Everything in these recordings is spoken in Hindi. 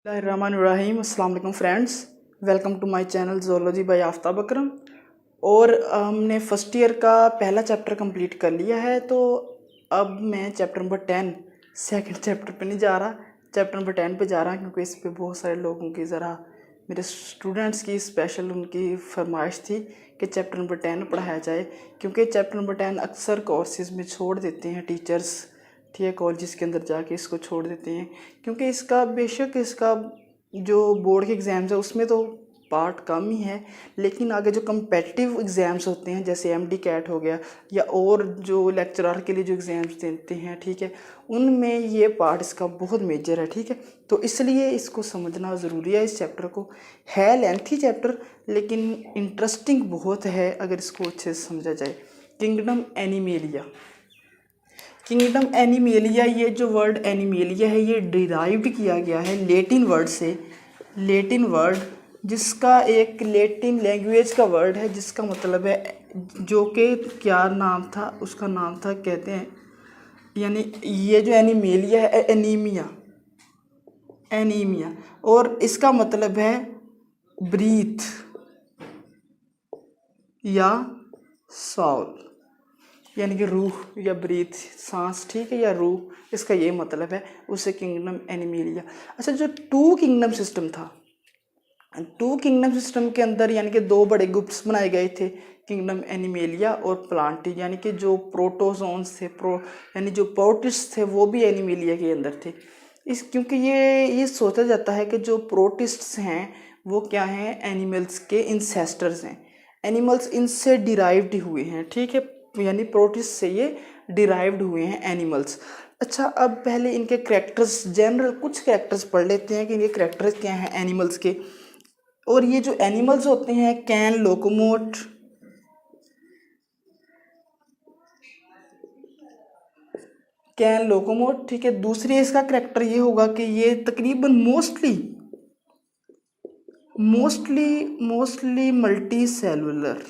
बिस्मिल्लाहिर्रहमानिर्रहीम। अस्सलाम वालेकुम friends, welcome to my channel zoology by Aftab Akram. और हमने फ़र्स्ट ईयर का पहला चैप्टर कंप्लीट कर लिया है। तो अब मैं चैप्टर नंबर 10 सेकंड चैप्टर पे नहीं जा रहा, चैप्टर नंबर 10 पे जा रहा क्योंकि इस पे बहुत सारे लोगों की ज़रा मेरे स्टूडेंट्स की स्पेशल उनकी फरमाइश थी कि चैप्टर नंबर 10 पढ़ाया जाए, क्योंकि चैप्टर नंबर 10 अक्सर कोर्सेज़ में छोड़ देते हैं टीचर्स, ठीक है, कॉलेजेस के अंदर जाके इसको छोड़ देते हैं। क्योंकि इसका बेशक इसका जो बोर्ड के एग्ज़ाम्स है उसमें तो पार्ट कम ही है, लेकिन आगे जो कम्पेटिटिव एग्ज़ाम्स होते हैं जैसे एमडी कैट हो गया या और जो लेक्चरर के लिए जो एग्ज़ाम्स देते हैं, ठीक है, उनमें ये पार्ट इसका बहुत मेजर है, ठीक है। तो इसलिए इसको समझना ज़रूरी है। इस चैप्टर को है लेंथी चैप्टर, लेकिन इंटरेस्टिंग बहुत है अगर इसको अच्छे से समझा जाए। किंगडम एनिमेलिया, किंगडम एनिमेलिया, ये जो वर्ड एनिमेलिया है ये डिराइव्ड किया गया है लेटिन वर्ड से, लेटिन वर्ड जिसका एक लेटिन लैंग्वेज का वर्ड है जिसका मतलब है, जो कि क्या नाम था उसका नाम था, कहते हैं यानी ये जो एनिमेलिया है एनीमिया, एनीमिया, और इसका मतलब है ब्रीथ या सॉल, यानी कि रूह या ब्रीथ, सांस, ठीक है, या रूह, इसका ये मतलब है। उससे किंगडम एनिमेलिया। अच्छा, जो टू किंगडम सिस्टम था, टू किंगडम सिस्टम के अंदर यानी कि दो बड़े ग्रुप्स बनाए गए थे, किंगडम एनिमेलिया और प्लांटी, यानी कि जो प्रोटोजोन्स थे, यानी जो प्रोटिस्ट थे वो भी एनिमेलिया के अंदर थे। क्योंकि ये सोचा जाता है कि जो प्रोटिस्ट्स हैं वो क्या हैं, एनिमल्स के इंसेस्टर्स हैं, एनिमल्स इनसे डिराइव्ड हुए हैं, ठीक है, यानी प्रोटिस्ट से ये डिराइव्ड हुए हैं एनिमल्स। अच्छा, अब पहले इनके कैरेक्टर्स, जनरल कुछ कैरेक्टर्स पढ़ लेते हैं कि इनके कैरेक्टर्स क्या हैं एनिमल्स के। और ये जो एनिमल्स होते हैं कैन लोकोमोट, कैन लोकोमोट, ठीक है। दूसरी इसका कैरेक्टर ये होगा कि ये तकरीबन मोस्टली मल्टी सेलुलर,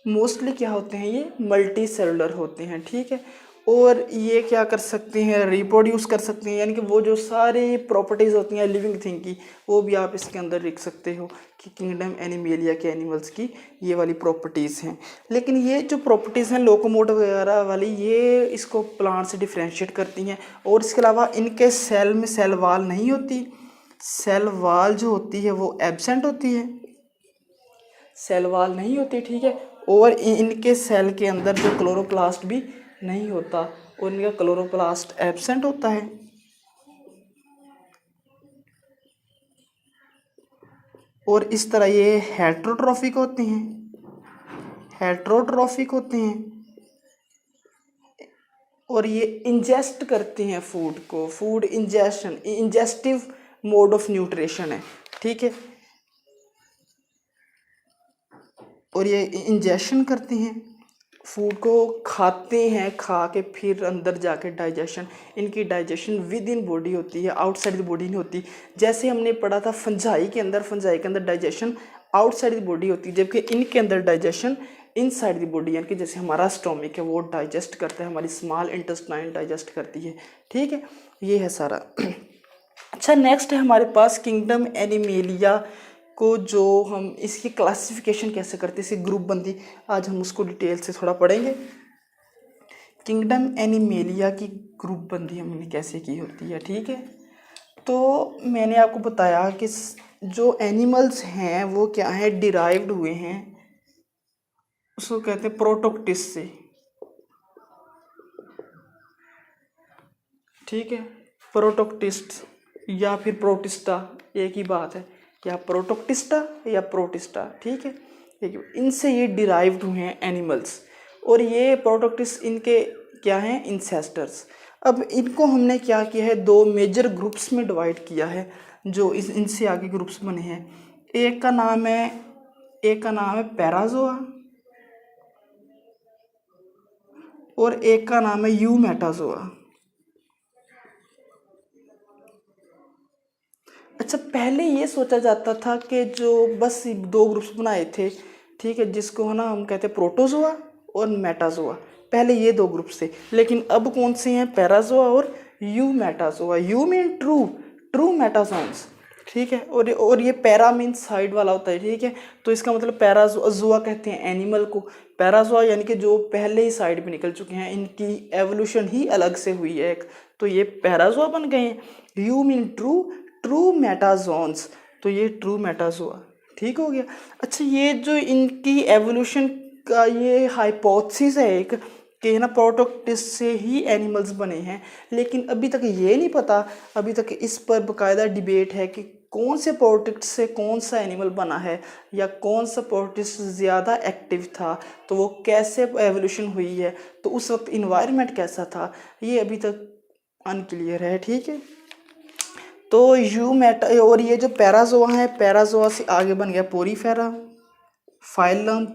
मोस्टली क्या होते हैं, ये मल्टी सेलुलर होते हैं, ठीक है। और ये क्या कर सकते हैं, रिप्रोड्यूस कर सकते हैं, यानी कि वो जो सारी प्रॉपर्टीज़ होती हैं लिविंग थिंग की वो भी आप इसके अंदर लिख सकते हो कि किंगडम एनिमेलिया के एनिमल्स की ये वाली प्रॉपर्टीज़ हैं। लेकिन ये जो प्रॉपर्टीज़ हैं लोकोमोटिव वगैरह वाली, ये इसको प्लांट से डिफ्रेंशिएट करती हैं। और इसके अलावा इनके सेल में सेल वाल नहीं होती, सेल वाल जो होती है वो एब्सेंट होती है, सेल वाल नहीं होती, ठीक है। और इनके सेल के अंदर जो क्लोरोप्लास्ट भी नहीं होता और इनका क्लोरोप्लास्ट एब्सेंट होता है। और इस तरह ये हेट्रोट्रोफिक होते हैं, हेट्रोट्रोफिक होते हैं। और ये इंजेस्ट करते हैं फूड को, food ingestion, ingestive mode of nutrition है, ठीक है। और ये इंजेशन करते हैं, फूड को खाते हैं, खा के फिर अंदर जाके डाइजेशन, इनकी डाइजेशन विद इन बॉडी होती है, आउटसाइड द बॉडी नहीं होती। जैसे हमने पढ़ा था फंजाई के अंदर डाइजेशन आउटसाइड द बॉडी होती है, जबकि इनके अंदर डाइजेशन इनसाइड द बॉडी, यानी कि जैसे हमारा स्टोमिक है वो डाइजेस्ट करता है, हमारी स्मॉल इंटेस्टाइन डाइजेस्ट करती है, ठीक है, ये है सारा। अच्छा, नेक्स्ट है हमारे पास किंगडम एनिमेलिया को, जो हम इसकी क्लासिफिकेशन कैसे करते हैं, इसकी ग्रुप बंदी, आज हम उसको डिटेल से थोड़ा पढ़ेंगे। किंगडम एनिमेलिया की ग्रुप बंदी हमने कैसे की होती है, ठीक है। तो मैंने आपको बताया कि जो एनिमल्स हैं वो क्या है, डिराइव्ड हुए हैं, उसको कहते हैं प्रोटोक्टिस से, ठीक है, प्रोटोक्टिस्ट या फिर प्रोटिस्टा, एक ही बात है, या प्रोटोक्टिस्टा या प्रोटिस्टा, ठीक है, इनसे ये डिराइव्ड हुए हैं एनिमल्स। और ये प्रोटोक्टिस्ट इनके क्या हैं, इंसेस्टर्स। अब इनको हमने क्या किया है, दो मेजर ग्रुप्स में डिवाइड किया है, जो इनसे आगे ग्रुप्स बने हैं। एक का नाम है पैराजोआ और एक का नाम है यूमेटाजोआ। अच्छा, पहले ये सोचा जाता था कि जो बस दो ग्रुप्स बनाए थे, ठीक है, जिसको है ना हम कहते हैं प्रोटोजोआ और मेटाजोआ। पहले ये दो ग्रुप से, लेकिन अब कौन से हैं, पैराजोआ और eumetazoa. You mean true, true मेटाजोन्स, ठीक है। और ये पैरा मीन साइड वाला होता है, ठीक है। तो इसका मतलब पैराजोआ कहते हैं एनिमल को, पैराजोआ यानी कि जो पहले ही साइड पे निकल चुके हैं, इनकी एवोल्यूशन ही अलग से हुई है एक, तो ये पैराजोआ बन गए हैं। यू मीन ट्रू, ट्रू मेटाजोन्स, तो ये ट्रू मेटाजोआ, ठीक हो गया। अच्छा, ये जो इनकी एवोल्यूशन का ये हाइपोथेसिस है एक, कि ना प्रोटोक्टिस से ही एनिमल्स बने हैं, लेकिन अभी तक ये नहीं पता, अभी तक इस पर बाकायदा डिबेट है कि कौन से प्रोटोक्ट से कौन सा एनिमल बना है, या कौन सा प्रोटोक्टिस ज़्यादा एक्टिव था, तो वो कैसे एवोल्यूशन हुई है, तो उस वक्त इन्वायरमेंट कैसा था, ये अभी तक अनक्लियर है, ठीक है। तो यूमेटा और ये जो पैराजोआ है, पैराजोआ से आगे बन गया पोरीफेरा, फाइलम,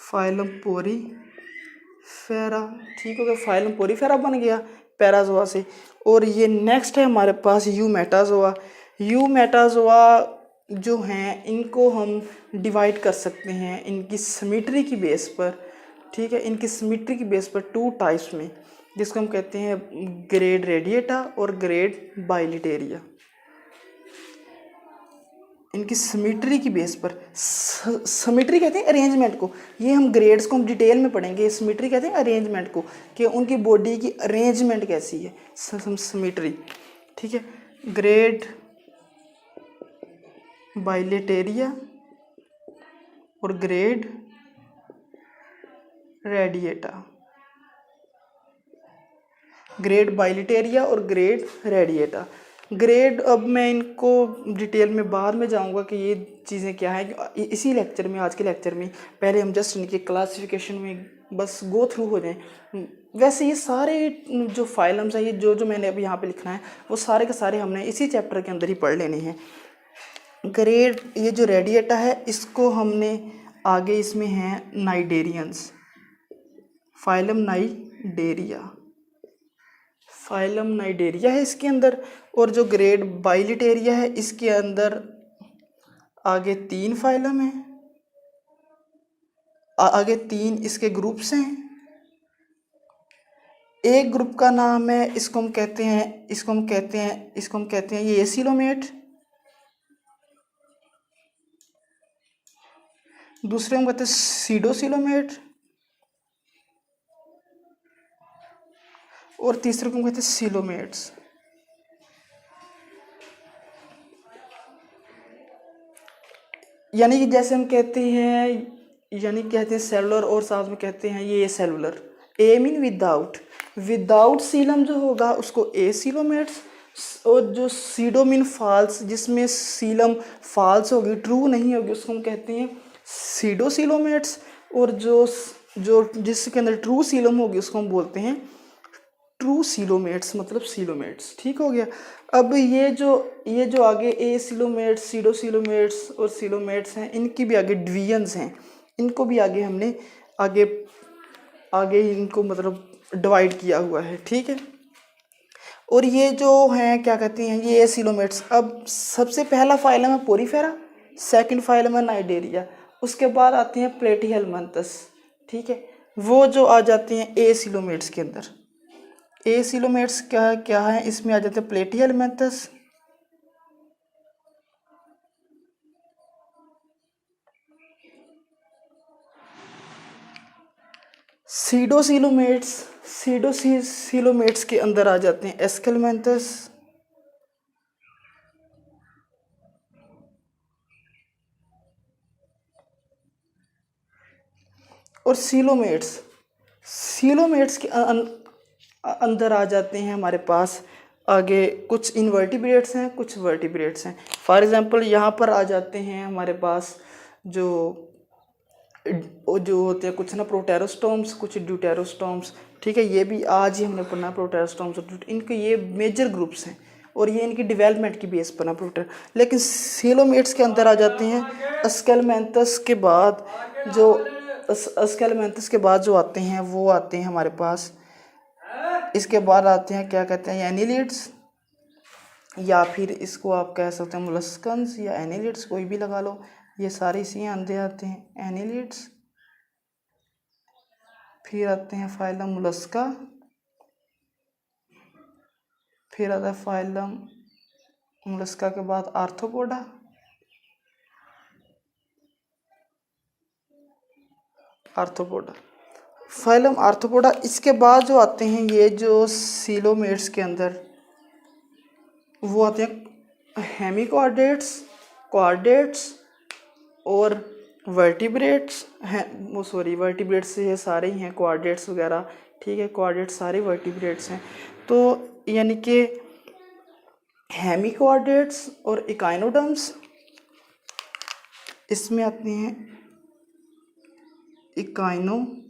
फाइलम पोरीफेरा, ठीक हो गया, फाइलम पोरीफेरा बन गया पैराजोआ से। और ये नेक्स्ट है हमारे पास यूमेटाजोआ। यूमेटाजोआ जो हैं इनको हम डिवाइड कर सकते हैं इनकी सिमेट्री की बेस पर, ठीक है, इनकी सिमेट्री की बेस पर टू टाइप्स में, जिसको हम कहते हैं ग्रेड रेडिएटा और ग्रेड बाइलिटेरिया। इनकी सिमेट्री की बेस पर, सिमेट्री कहते हैं अरेंजमेंट को, ये हम ग्रेड्स को हम डिटेल में पढ़ेंगे, सिमेट्री कहते हैं अरेंजमेंट को, कि उनकी बॉडी की अरेंजमेंट कैसी है, सिमेट्री, ठीक है। ग्रेड बाइलेटेरिया और ग्रेड रेडिएटा, ग्रेड बाइलिटेरिया और ग्रेड रेडिएटा। ग्रेड अब मैं इनको डिटेल में बाद में जाऊंगा कि ये चीज़ें क्या हैं, इसी लेक्चर में, आज के लेक्चर में पहले हम जस्ट इनके क्लासिफिकेशन में बस गो थ्रू हो जाएं। वैसे ये सारे जो फाइलम्स हैं, ये जो जो मैंने अभी यहाँ पे लिखना है, वो सारे के सारे हमने इसी चैप्टर के अंदर ही पढ़ लेने हैं। ग्रेड, ये जो रेडिएटा है, इसको हमने आगे इसमें हैं cnidarians, phylum Cnidaria, phylum Cnidaria है इसके अंदर। और जो ग्रेड बाइलिटेरिया है, इसके अंदर आगे 3 फाइलम हैं, आगे 3 इसके ग्रुप्स हैं। एक ग्रुप का नाम है, इसको हम कहते हैं ये एसिलोमेट, दूसरे हम कहते हैं सीडोसिलोमेट, और तीसरे को हम कहते हैं सिलोमेट्स। यानी कि जैसे हम कहते हैं सेलुलर, और साथ में कहते हैं ये सेलुलर। ए मीन विदाउट, विदाउट सीलम जो होगा उसको एसिलोमेट्स, और जो सीडो मीन फॉल्स, जिसमें सीलम फॉल्स होगी, ट्रू नहीं होगी, उसको हम कहते हैं सीडोसिलोमेट्स। और जो जो जिसके अंदर ट्रू सीलम होगी उसको हम बोलते हैं ट्रू सीलोमेट्स, मतलब सीलोमेट्स, ठीक हो गया। अब ये जो आगे ए सिलोमेट्स, सीडो सिलोमेट्स और सिलोमेट्स हैं, इनकी भी आगे डिवीजन्स हैं, इनको भी आगे हमने आगे इनको मतलब डिवाइड किया हुआ है, ठीक है। और ये जो हैं क्या कहते हैं, ये सिलोमेट्स। अब सबसे पहला फाइलम है पोरीफेरा, सेकंड फाइलम है नाइडेरिया, उसके बाद आते हैं प्लेटीहेलमिन्थस, ठीक है, वो जो आ जाते हैं ए सिलोमेट्स के अंदर। ए सिलोमेट्स क्या है, इसमें आ जाते हैं प्लेटीहेलमिन्थस, सीडोसिलोमेट्स के अंदर आ जाते हैं एस्केलमेंथस, और सीलोमेट्स के अंदर आ जाते हैं हमारे पास आगे कुछ इनवर्टिब्रेट्स हैं, कुछ वर्टिब्रेट्स हैं। फॉर एग्जांपल यहाँ पर आ जाते हैं हमारे पास जो होते हैं कुछ ना प्रोटेरोस्टोम्स, कुछ ड्यूटेरोस्टोम्स, ठीक है। ये भी आज ही हमने पढ़ना प्रोटेरोस्टोम्स और इनके ये मेजर ग्रुप्स हैं, और ये इनकी डेवलपमेंट की बेस पर ना प्रोटेर। लेकिन सीलोमेट्स के अंदर आ जाते हैं एस्केलमेंथस के बाद, जो एस्केलमेंथस के बाद जो आते हैं वो आते हैं हमारे पास, इसके बाद आते हैं क्या कहते हैं एनिलिड्स, या फिर इसको आप कह सकते हैं मोलस्कन्स या एनिलिड्स, कोई भी लगा लो, ये सारे इसी अंदर आते हैं एनिलिड्स। फिर आते हैं फाइलम मोलस्का, फिर आता है फाइलम मोलस्का के बाद आर्थ्रोपोडा, फाइलम आर्थ्रोपोडा। इसके बाद जो आते हैं ये जो सीलोमेट्स के अंदर वो आते हैं हेमिकॉर्डेट्स, कॉर्डेट्स और वर्टिब्रेट्स हैं। वो सॉरी, वर्टिब्रेट्स ये सारे ही हैं, कॉर्डेट्स वगैरह, ठीक है, कॉर्डेट्स सारे वर्टिब्रेट्स हैं। तो यानी कि हेमिकॉर्डेट्स और इकाइनोडर्म्स, इसमें आते हैं इकाइनोडर्म्स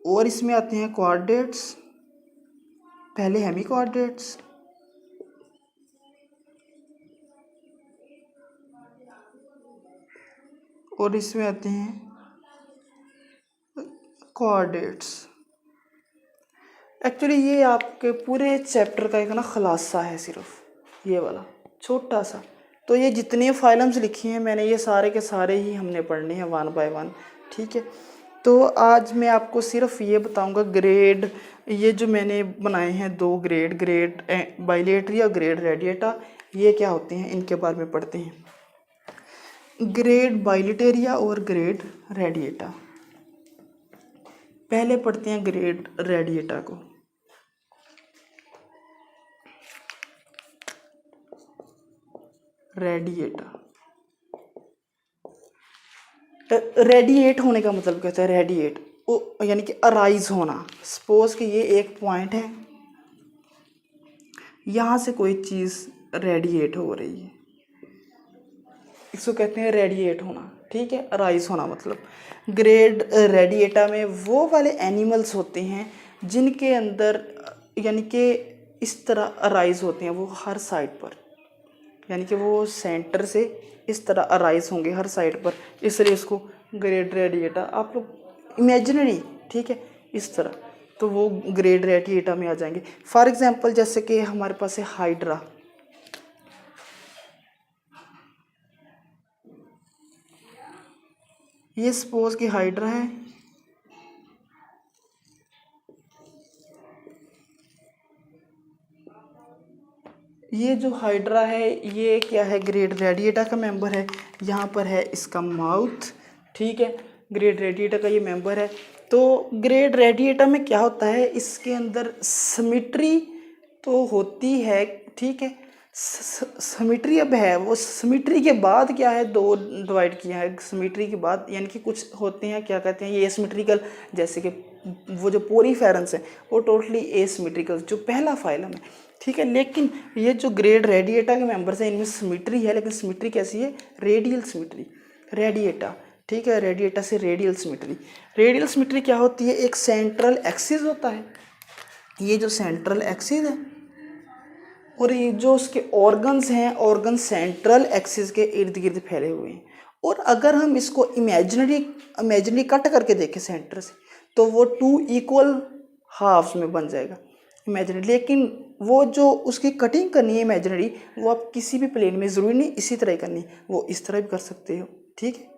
और इसमें आते हैं कॉर्डेट्स, पहले हेमिकॉर्डेट्स और इसमें आते हैं कॉर्डेट्स। एक्चुअली ये आपके पूरे चैप्टर का एक ना खुलासा है, सिर्फ ये वाला छोटा सा। तो ये जितने फाइलम्स लिखी हैं मैंने, ये सारे के सारे ही हमने पढ़ने हैं 1 बाय 1, ठीक है। तो आज मैं आपको सिर्फ ये बताऊंगा ग्रेड, ये जो मैंने बनाए हैं 2 ग्रेड, ग्रेड बाइलेटरिया और ग्रेड रेडिएटा, ये क्या होते हैं इनके बारे में पढ़ते हैं। ग्रेड बाइलेटेरिया और ग्रेड रेडिएटा। पहले पढ़ते हैं ग्रेड रेडिएटा को। रेडिएट होने का मतलब क्या होता है? रेडिएट यानी कि अराइज होना। सपोज कि ये एक पॉइंट है, यहाँ से कोई चीज़ रेडिएट हो रही है, इसको कहते हैं रेडिएट होना, ठीक है, अराइज होना। मतलब ग्रेड रेडिएटा में वो वाले एनिमल्स होते हैं जिनके अंदर यानी कि इस तरह अराइज होते हैं, वो हर साइड पर, यानी कि वो सेंटर से इस तरह अराइज होंगे हर साइड पर, इसलिए इसको ग्रेड रेडिएटा आप लोग इमेजिनरी, ठीक है, इस तरह, तो वो ग्रेड रेडिएटा में आ जाएंगे। फॉर एग्जांपल जैसे कि हमारे पास है हाइड्रा, ये सपोज कि हाइड्रा है, ये जो हाइड्रा है ये क्या है? ग्रेड रेडिएटा का मेंबर है। यहाँ पर है इसका माउथ, ठीक है, ग्रेड रेडिएटा का ये मेंबर है। तो ग्रेड रेडिएटा में क्या होता है, इसके अंदर सिमेट्री तो होती है, ठीक है, सिमेट्री अब है, वो सिमेट्री के बाद क्या है, 2 डिवाइड किया है सिमेट्री के बाद, यानी कि कुछ होते हैं क्या कहते हैं ये एसिमेट्रिकल, जैसे कि वो जो पोरीफेरेंस है वो टोटली एसिमेट्रिकल, जो पहला फाइलम है, ठीक है। लेकिन ये जो ग्रेड रेडिएटा के मेंबर्स हैं इनमें सिमेट्री है, लेकिन सिमेट्री कैसी है? रेडियल सिमेट्री, रेडिएटा, ठीक है, रेडिएटा से रेडियल सिमेट्री। रेडियल सिमेट्री क्या होती है? एक सेंट्रल एक्सिस होता है, ये जो सेंट्रल एक्सिस है, और ये जो उसके ऑर्गन्स हैं, ऑर्गन सेंट्रल एक्सिस के इर्द गिर्द फैले हुए हैं। और अगर हम इसको इमेजिनरी कट करके देखें सेंटर से, तो वो 2 इक्वल हाफ्स में बन जाएगा इमेजिनरी। लेकिन वो जो उसकी कटिंग करनी है इमेजिनरी, वो आप किसी भी प्लेन में, ज़रूरी नहीं इसी तरह ही करनी, वो इस तरह भी कर सकते हो, ठीक है,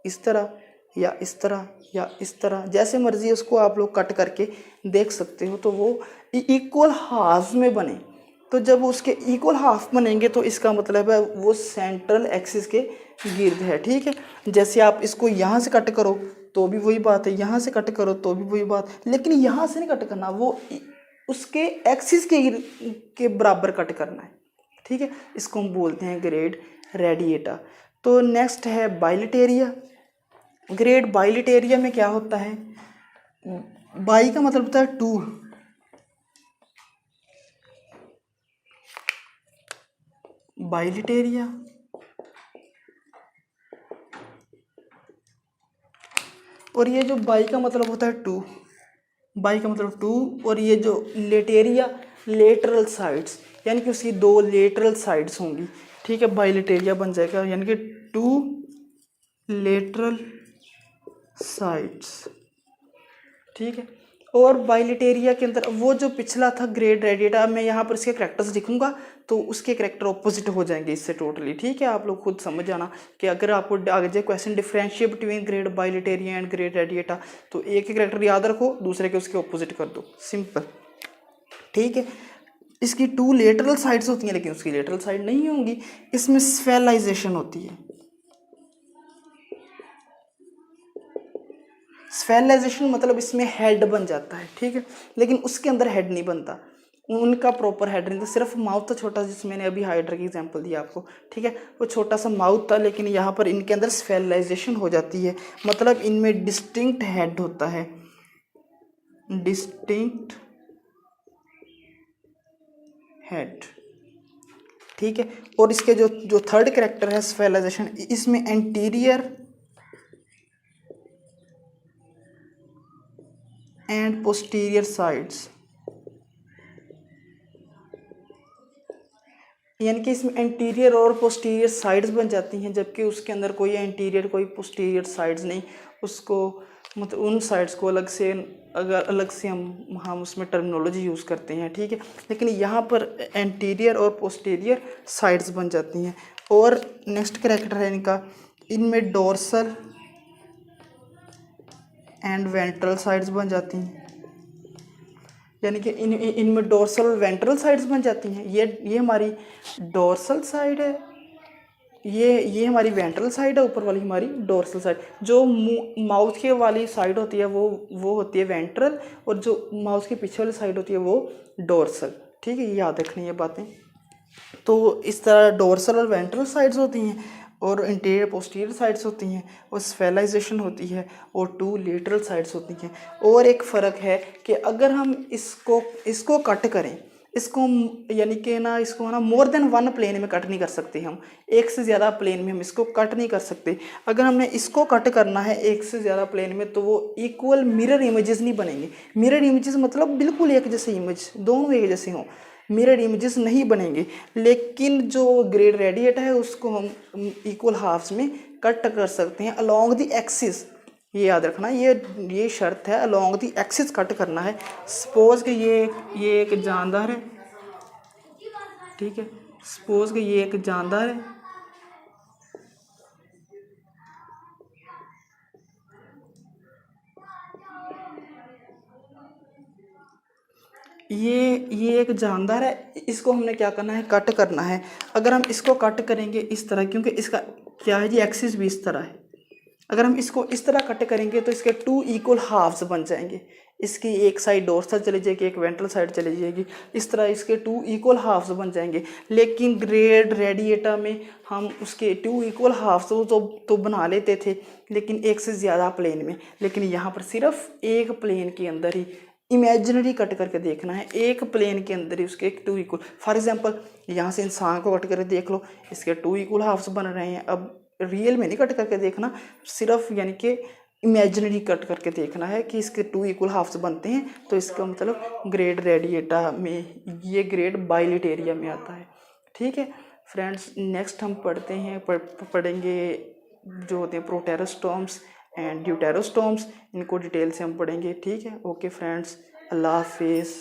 इस तरह या इस तरह या इस तरह, जैसे मर्जी उसको आप लोग कट करके देख सकते हो, तो वो इक्वल हाफ में बने। तो जब उसके इक्वल हाफ बनेंगे तो इसका मतलब है वो सेंट्रल एक्सिस के गिर्द है, ठीक है। जैसे आप इसको यहाँ से कट करो तो भी वही बात है, यहाँ से कट करो तो भी वही बात, लेकिन यहाँ से नहीं कट करना, वो उसके एक्सिस के बराबर कट करना है, ठीक है। इसको हम बोलते हैं ग्रेड रेडिएटा। तो नेक्स्ट है बाइलेटेरिया। ग्रेड बाइलेटेरिया में क्या होता है? बाई का मतलब होता है 2, बाइलेटेरिया, और ये जो बाई का मतलब होता है 2, बाई का मतलब 2, और ये जो लेटेरिया, लेटरल साइड्स, यानी कि उसकी 2 लेटरल साइड्स होंगी, ठीक है, बाइलेटेरिया बन जाएगा, यानी कि 2 लेटरल साइड्स, ठीक है। और बाइलिटेरिया के अंदर वो जो पिछला था ग्रेड रेडिएटा, मैं यहाँ पर इसके करेक्टर्स लिखूंगा तो उसके करेक्टर ऑपोजिट हो जाएंगे इससे टोटली। ठीक है, आप लोग खुद समझ जाना कि अगर आपको आगे जाए question differentiate between grade bilateria and grade radiata, तो एक ही करेक्टर याद रखो, दूसरे के उसके ऑपोजिट कर दो, सिंपल। ठीक है, इसकी 2 लेटरल साइड्स होती हैं लेकिन उसकी लेटरल साइड नहीं होंगी। इसमें स्फेलाइजेशन होती है। स्फेलाइजेशन मतलब इसमें हेड बन जाता है। ठीक है, लेकिन उसके अंदर हेड नहीं बनता, उनका प्रॉपर हेड नहीं था, सिर्फ माउथ था छोटा, जिसमें मैंने अभी हाइड्रा की एग्जांपल दिया आपको। ठीक है, वो छोटा सा माउथ था, लेकिन यहाँ पर इनके अंदर स्फेलाइजेशन हो जाती है, मतलब इनमें डिस्टिंक्ट हेड होता है, डिस्टिंक्ट हेड। ठीक है, और इसके जो जो थर्ड कैरेक्टर है स्फेलाइजेशन, इसमें एंटीरियर एंड पोस्टीरियर साइड्स, यानी कि इसमें एंटीरियर और पोस्टीरियर साइड्स बन जाती हैं, जबकि उसके अंदर कोई एंटीरियर कोई पोस्टीरियर साइड्स नहीं। उसको मतलब उन साइड्स को अलग से, अगर अलग से हम उसमें टर्मिनोलॉजी यूज़ करते हैं। ठीक है, लेकिन यहाँ पर एंटीरियर और पोस्टीरियर साइड्स बन जाती हैं। और नेक्स्ट कैरेक्टर है इनका, इनमें डोर्सल एंड वेंट्रल साइड्स बन जाती हैं, यानी कि इनमें डोर्सल और वेंट्रल साइड्स बन जाती हैं। ये हमारी डोर्सल साइड है, ये हमारी वेंट्रल साइड है, ऊपर वाली हमारी डोर्सल साइड। जो माउथ के वाली साइड होती है वो होती है वेंट्रल, और जो माउथ के पीछे वाली साइड होती है वो डोर्सल। ठीक है, याद रखनी ये बातें। तो इस तरह डोर्सल और वेंट्रल साइड्स होती हैं, और इंटीरियर पोस्टीरियर साइड्स होती हैं, और स्फेलाइजेशन होती है, और 2 लेटरल साइड्स होती हैं। और एक फ़र्क है कि अगर हम इसको कट करें, इसको यानी कि ना इसको ना मोर देन 1 प्लेन में कट नहीं कर सकते हम, एक से ज़्यादा प्लेन में हम इसको कट नहीं कर सकते। अगर हमने इसको कट करना है एक से ज़्यादा प्लेन में, तो वो इक्वल मिरर इमेजेस नहीं बनेंगे। मिरर इमेजेस मतलब बिल्कुल एक जैसे इमेज, दोनों एक जैसे हों, मिरर इमेजेस नहीं बनेंगे। लेकिन जो ग्रेड रेडिएटा है उसको हम इक्वल हाफ्स में कट कर सकते हैं अलोंग द एक्सिस। ये याद रखना, ये शर्त है, अलोंग द एक्सिस कट करना है। सपोज कि ये एक जानदार है। ठीक है, सपोज कि ये एक जानदार है, ये एक जानदार है, इसको हमने क्या करना है, कट करना है। अगर हम इसको कट करेंगे इस तरह, क्योंकि इसका क्या है जी, एक्सिस भी इस तरह है, अगर हम इसको इस तरह कट करेंगे तो इसके 2 इक्वल हाफ्स बन जाएंगे। इसकी एक साइड डोर्सल चली जाएगी, एक वेंट्रल साइड चली जाएगी, इस तरह इसके 2 इक्वल हाफ्स बन जाएंगे। लेकिन ग्रेड रेडिएटा में हम उसके 2 इक्वल हाफ्स तो बना लेते थे, लेकिन एक से ज़्यादा प्लेन में। लेकिन यहाँ पर सिर्फ एक प्लेन के अंदर ही इमेजिनरी कट करके देखना है, एक प्लेन के अंदर ही उसके 2 इक्वल। फॉर एग्जांपल यहाँ से इंसान को कट करके देख लो, इसके 2 इक्वल हाफ्स बन रहे हैं। अब रियल में नहीं कट करके देखना, सिर्फ यानी कि इमेजिनरी कट करके देखना है कि इसके 2 इक्वल हाफ्स बनते हैं, तो इसका मतलब ग्रेड रेडिएटा में, ये ग्रेड बाइलिटेरिया में आता है। ठीक है फ्रेंड्स, नेक्स्ट हम पढ़ते हैं पढ़ेंगे जो होते हैं प्रोटेरोस्टोम्स एंड ड्यूटेरोस्टोम्स, इनको डिटेल से हम पढ़ेंगे। ठीक है, ओके फ्रेंड्स, अल्लाह हाफिज़।